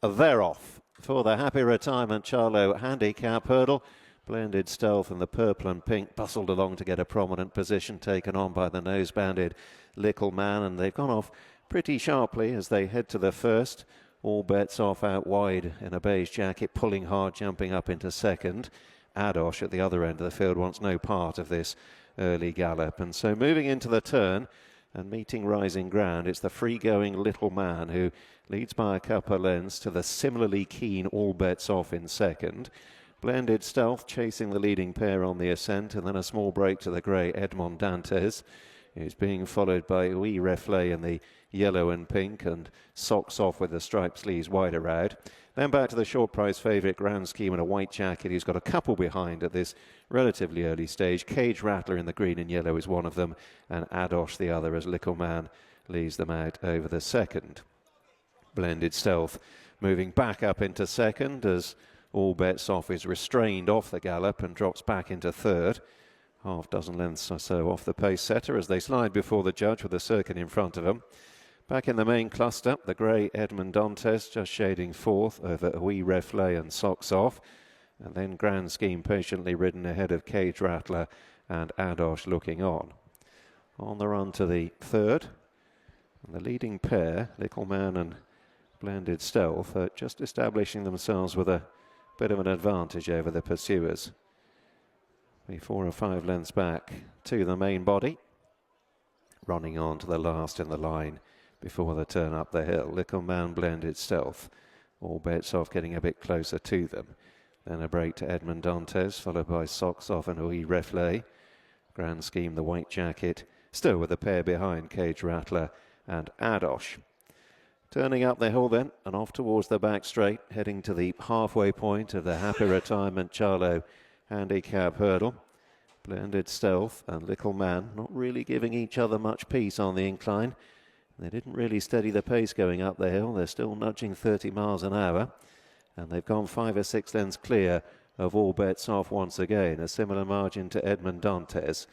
they're off for the Happy Retirement Charlo handicap hurdle. Blended Stealth and the purple and pink bustled along to get a prominent position taken on by the nose-banded Little Man, and they've gone off pretty sharply as they head to the first. All Bets Off out wide in a beige jacket, pulling hard, jumping up into second. Adosh at the other end of the field wants no part of this early gallop, and so moving into the turn and meeting rising ground, it's the free-going Little Man who leads by a couple of lengths to the similarly keen All Bets Off in second. Blended Stealth chasing the leading pair on the ascent, and then a small break to the grey Edmond Dantes, who's being followed by Huit Reflets in the yellow and pink, and Socks Off with the striped sleeves wider out. Then back to the short price favourite Grand Scheme in a white jacket. He's got a couple behind at this relatively early stage. Cage Rattler in the green and yellow is one of them, and Adosh the other, as Little Man leads them out over the second. Blended Stealth moving back up into second as All Bets Off is restrained off the gallop and drops back into third. Half dozen lengths or so off the pace setter as they slide before the judge with the circuit in front of them. Back in the main cluster, the grey Edmond Dantes just shading fourth over Huit Reflet and Socks Off. And then Grand Scheme patiently ridden ahead of Cage Rattler and Adosh looking on. On the run to the third. And the leading pair, Little Man and Blended Stealth, are just establishing themselves with a bit of an advantage over the pursuers. 4 or 5 lengths back to the main body. Running on to the last in the line before the turn up the hill. Little Man, Blended Stealth. All Bets Off getting a bit closer to them. Then a break to Edmond Dantes, followed by Socks Off and Huit Reflet. Grand Scheme, the white jacket, still with a pair behind, Cage Rattler and Adosh. Turning up the hill then, and off towards the back straight, heading to the halfway point of the Happy Retirement Charlo handicap hurdle. Blended Stealth and Little Man not really giving each other much peace on the incline. They didn't really steady the pace going up the hill. They're still nudging 30 miles an hour. And they've gone 5 or 6 lengths clear of All Bets Off once again. A similar margin to Edmond Dantes.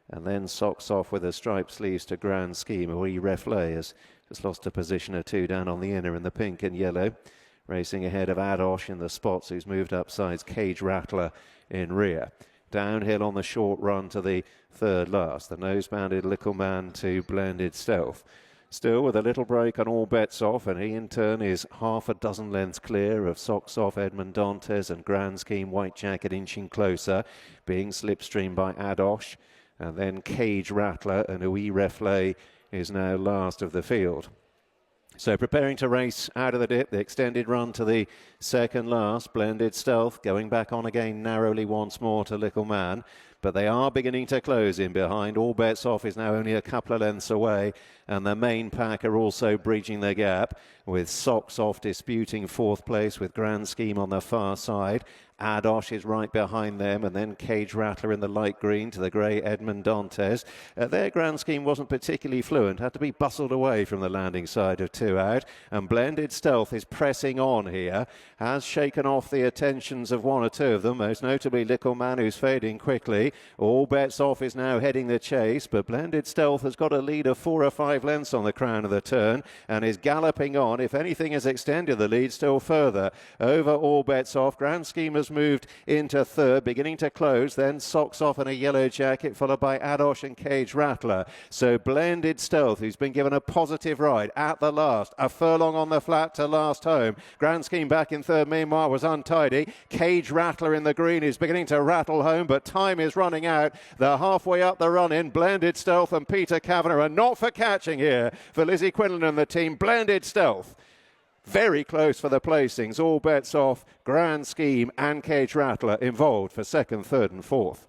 And then Socks Off with the striped sleeves to Grand Scheme. Huit Reflet has just lost a position or two down on the inner in the pink and yellow. Racing ahead of Adosh in the spots, who's moved up sides. Cage Rattler in rear. Downhill on the short run to the third last. The nose-banded Little Man to Blended Stealth. Still with a little break on All Bets Off, and he in turn is half a dozen lengths clear of Socks Off, Edmond Dantes and Grand Scheme White Jacket inching closer, being slipstreamed by Adosh. And then Cage Rattler and Huit Reflet is now last of the field. So preparing to race out of the dip, the extended run to the second last. Blended Stealth going back on again narrowly once more to Little Man. But they are beginning to close in behind. All Bets Off is now only a couple of lengths away, and the main pack are also breaching the gap, with Socks Off disputing fourth place with Grand Scheme on the far side. Adosh is right behind them, and then Cage Rattler in the light green to the grey Edmond Dantes. Their Grand Scheme wasn't particularly fluent, had to be bustled away from the landing side of 2 out, and Blended Stealth is pressing on here, has shaken off the attentions of 1 or 2 of them, most notably Little Man, who's fading quickly. All Bets Off is now heading the chase, but Blended Stealth has got a lead of 4 or 5 lengths on the crown of the turn and is galloping on. If anything, has extended the lead still further over All Bets Off. Grand Scheme has moved into third, beginning to close, then Socks Off in a yellow jacket, followed by Adosh and Cage Rattler. So Blended Stealth, who's been given a positive ride at the last, a furlong on the flat to last home. Grand Scheme back in third, meanwhile, was untidy. Cage Rattler in the green is beginning to rattle home, but time is running out. They're halfway up the run-in. Blended Stealth and Peter Kavanagh are not for catching here for Lizzie Quinlan and the team. Blended Stealth very close for the placings. All Bets Off, Grand Scheme and Cage Rattler involved for second, third and fourth.